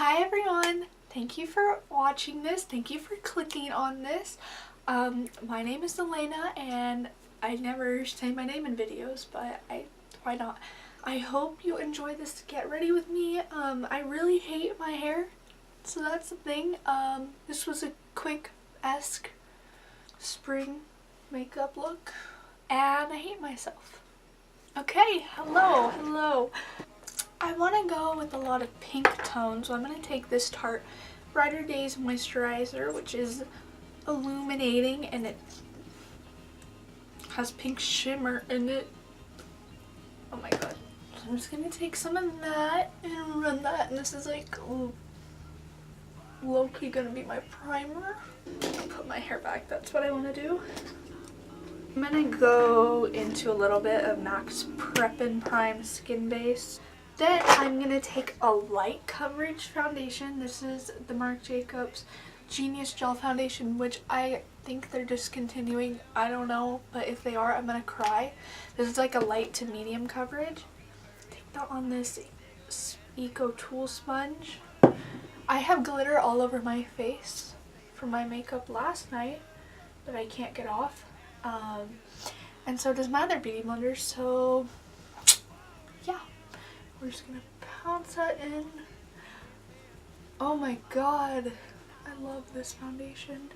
Hi everyone! Thank you for watching this. Thank you for clicking on this. My name is Elena and I never say my name in videos, but why not? I hope you enjoy this get ready with me. I really hate my hair, so that's the thing. This was a quick-esque spring makeup look and I hate myself. Okay, hello. I want to go with a lot of pink tones, so I'm going to take this Tarte Brighter Days Moisturizer, which is illuminating and it has pink shimmer in it. Oh my god. So I'm just going to take some of that and run that, and this is like low-key going to be my primer. I'll put my hair back, that's what I want to do. I'm going to go into a little bit of MAC's Prep and Prime Skin Base. Then I'm going to take a light coverage foundation. This is the Marc Jacobs Genius Gel Foundation, which I think they're discontinuing. I don't know, but if they are, I'm going to cry. This is like a light to medium coverage. Take that on this Eco Tool Sponge. I have glitter all over my face from my makeup last night that I can't get off. And so does my other beauty blender, so yeah. We're just gonna pounce that in. Oh my god, I love this foundation.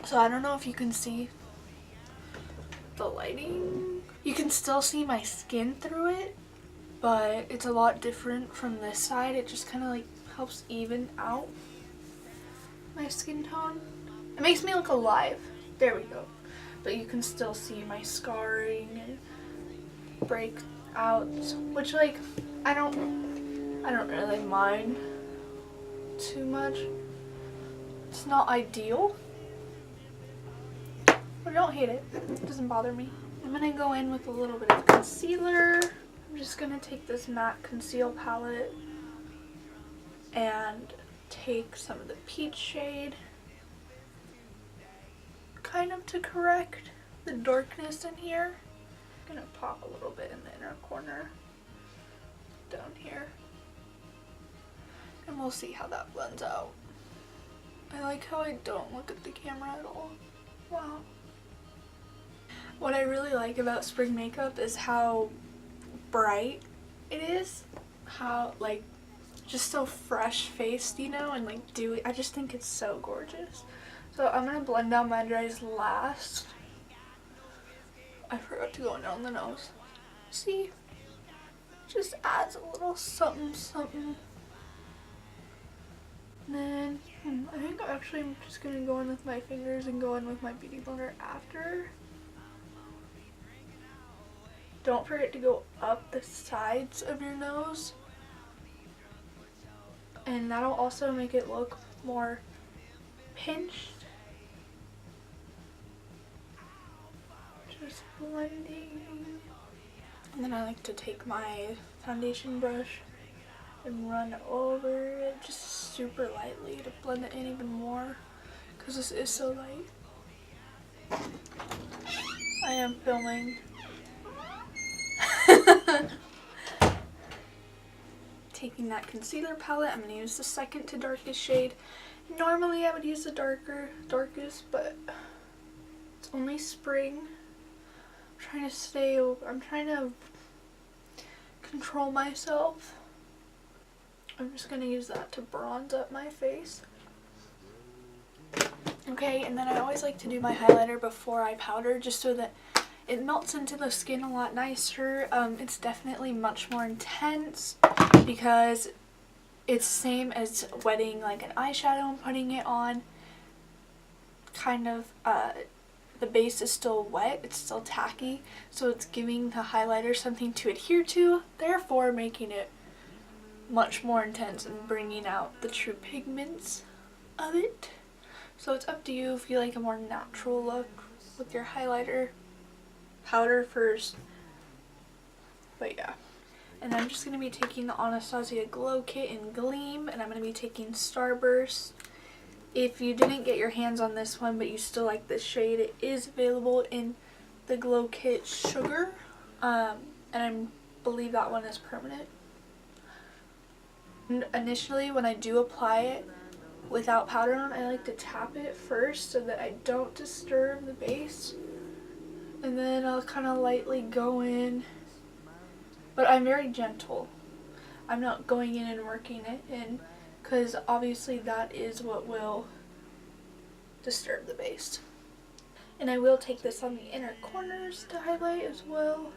So I don't know if you can see the lighting. You can still see my skin through it, but it's a lot different from this side. It just kind of like helps even out my skin tone. It makes me look alive. There we go. But you can still see my scarring and breakouts, which like I don't really mind too much. It's not ideal, but I don't hate it. It doesn't bother me. I'm gonna go in with a little bit of concealer. I'm just gonna take this MAC conceal palette and take some of the peach shade, kind of to correct the darkness in here. I'm gonna pop a little bit in the inner corner down here, and we'll see how that blends out. I like how I don't look at the camera at all. Wow. What I really like about spring makeup is how bright it is, how like just so fresh faced, you know, and like dewy. I just think it's so gorgeous. So I'm gonna blend out my under eyes last. I forgot to go down the nose. See? Just adds a little something, something. And then, I think actually I'm just going to go in with my fingers and go in with my beauty blender after. Don't forget to go up the sides of your nose. And that'll also make it look more pinched. Just blending. And then I like to take my foundation brush and run over it just super lightly to blend it in even more, because this is so light. I am filming. Taking that concealer palette, I'm going to use the second to darkest shade. Normally I would use the darkest, but it's only spring. I'm trying to control myself. I'm just going to use that to bronze up my face. Okay, and then I always like to do my highlighter before I powder, just so that it melts into the skin a lot nicer. It's definitely much more intense because it's same as wetting like an eyeshadow and putting it on. Kind of, the base is still wet, it's still tacky, so it's giving the highlighter something to adhere to, therefore making it much more intense and bringing out the true pigments of it. So it's up to you if you like a more natural look with your highlighter powder first. But yeah. And I'm just going to be taking the Anastasia Glow Kit in Gleam, and I'm going to be taking Starburst. If you didn't get your hands on this one but you still like this shade, it is available in the Glow Kit Sugar, and I believe that one is permanent. And initially when I do apply it without powder on, I like to tap it first so that I don't disturb the base. And then I'll kind of lightly go in. But I'm very gentle. I'm not going in and working it in, because obviously that is what will disturb the base. And I will take this on the inner corners to highlight as well.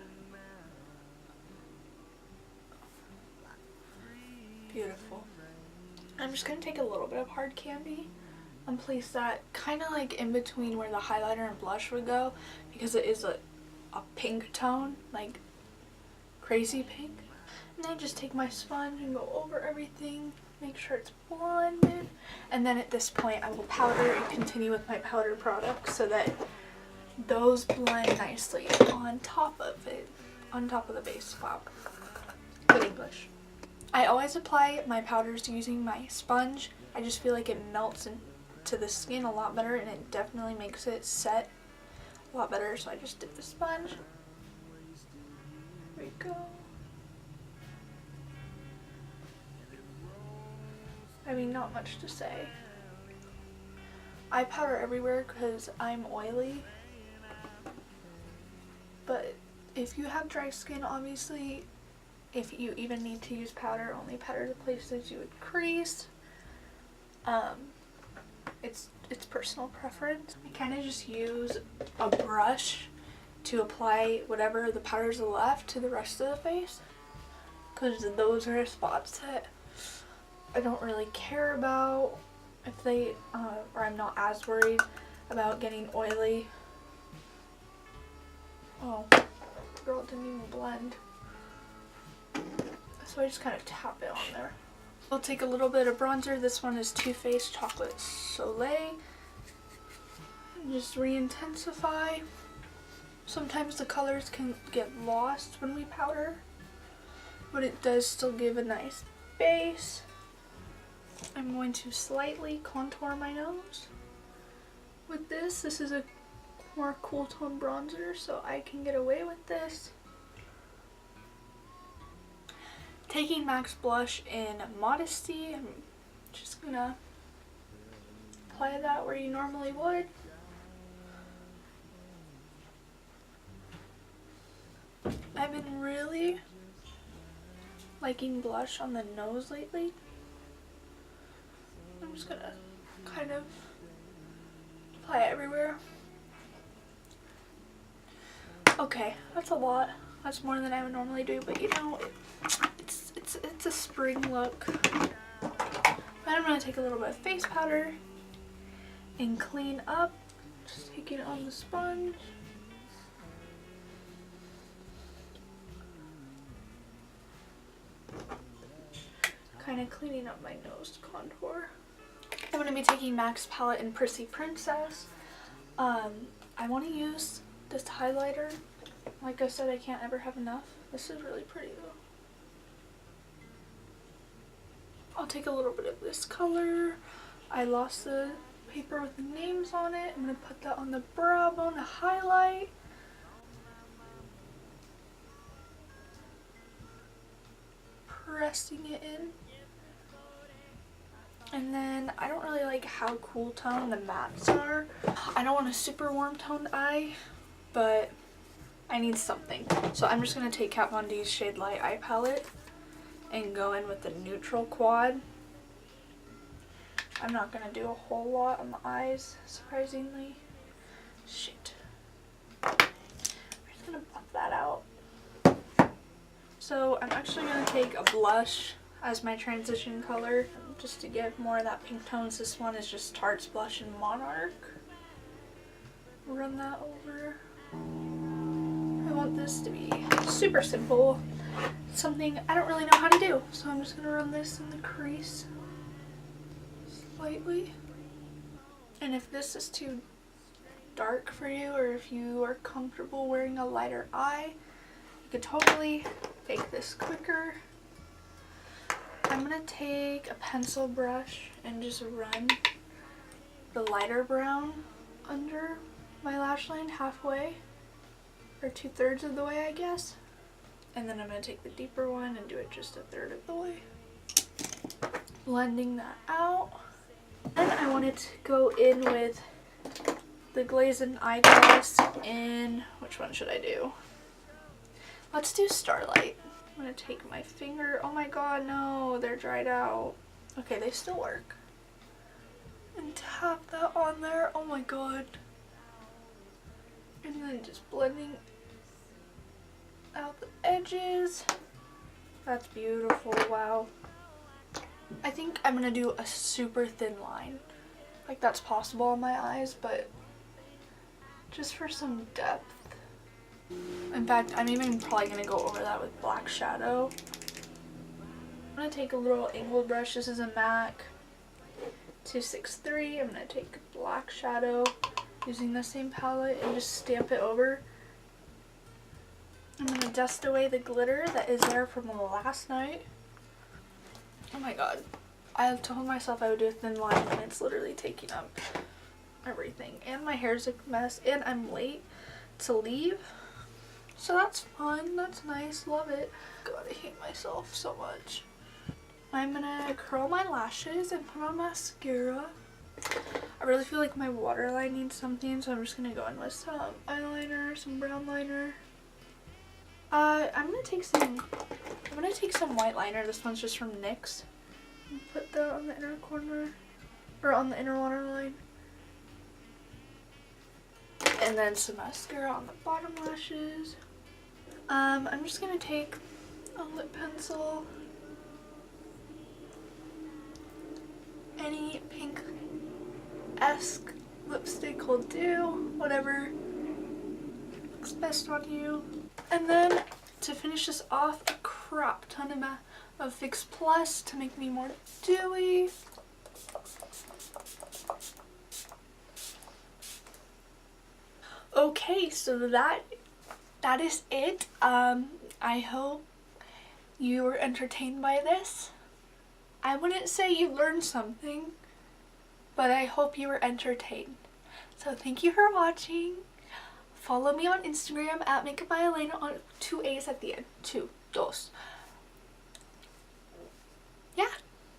Beautiful. I'm just going to take a little bit of hard candy and place that kind of like in between where the highlighter and blush would go, because it is a pink tone, like crazy pink. And then I just take my sponge and go over everything, make sure it's blended. And then at this point I will powder and continue with my powder products so that those blend nicely on top of it, on top of the base. Wow, good English. I always apply my powders using my sponge. I just feel like it melts into the skin a lot better, and it definitely makes it set a lot better. So I just dip the sponge. There we go. I mean, not much to say. I powder everywhere because I'm oily. But if you have dry skin, obviously, if you even need to use powder, only powder the places you would crease. It's personal preference. I kind of just use a brush to apply whatever the powders are left to the rest of the face, because those are spots that I don't really care about if they, or I'm not as worried about getting oily. Oh, girl, it didn't even blend. So I just kind of tap it on there. I'll take a little bit of bronzer. This one is Too Faced Chocolate Soleil. And just re-intensify. Sometimes the colors can get lost when we powder, but it does still give a nice base. I'm going to slightly contour my nose with this. This is a more cool tone bronzer, so I can get away with this. Taking MAC's blush in Modesty, I'm just gonna apply that where you normally would. I've been really liking blush on the nose lately. I'm just gonna kind of apply it everywhere. Okay, that's a lot. That's more than I would normally do, but you know, it's a spring look. Then I'm gonna take a little bit of face powder and clean up. Just taking it on the sponge. Kind of cleaning up my nose contour. I'm going to be taking MAC's palette in Prissy Princess. I want to use this highlighter. Like I said, I can't ever have enough. This is really pretty though. I'll take a little bit of this color. I lost the paper with the names on it. I'm going to put that on the brow bone to highlight. Pressing it in. And then I don't really like how cool tone the mattes are. I don't want a super warm toned eye, but I need something. So I'm just going to take Kat Von D's Shade Light eye palette and go in with the neutral quad. I'm not going to do a whole lot on the eyes, surprisingly. Shit. I'm just going to buff that out. So I'm actually going to take a blush as my transition color, just to get more of that pink tones. This one is just Tarte's blush in Monarch. Run that over. I want this to be super simple. Something I don't really know how to do. So I'm just going to run this in the crease slightly. And if this is too dark for you, or if you are comfortable wearing a lighter eye, you could totally make this quicker. I'm going to take a pencil brush and just run the lighter brown under my lash line halfway, or 2/3 of the way, I guess. And then I'm going to take the deeper one and do it just 1/3 of the way. blending that out. Then I wanted to go in with the glazing eyeglass in, which one should I do? Let's do Starlight. I'm going to take my finger, oh my god, no, they're dried out. Okay, they still work. And tap that on there, oh my god. And then just blending out the edges. That's beautiful, wow. I think I'm gonna do a super thin line. Like that's possible on my eyes, but just for some depth. In fact, I'm even probably gonna go over that with black shadow. I'm gonna take a little angled brush. This is a MAC 263. I'm gonna take black shadow using the same palette and just stamp it over. I'm gonna dust away the glitter that is there from last night. Oh my god. I told myself I would do a thin line and it's literally taking up everything. And my hair's a mess and I'm late to leave. So that's fun. That's nice. Love it. God, I hate myself so much. I'm gonna curl my lashes and put on mascara. I really feel like my waterline needs something, so I'm just gonna go in with some eyeliner, some brown liner. I'm gonna take some white liner. This one's just from NYX. And put that on the inner corner, or on the inner waterline. And then some mascara on the bottom lashes. I'm just gonna take a lip pencil. Any pink-esque lipstick will do, whatever looks best on you. And then to finish this off, a crap ton of Fix Plus to make me more dewy. Okay, so that is it. I hope you were entertained by this. I wouldn't say you learned something, but I hope you were entertained. So thank you for watching. Follow me on Instagram at Makeup by Elena on 2 A's at the end. 2, 2. Yeah.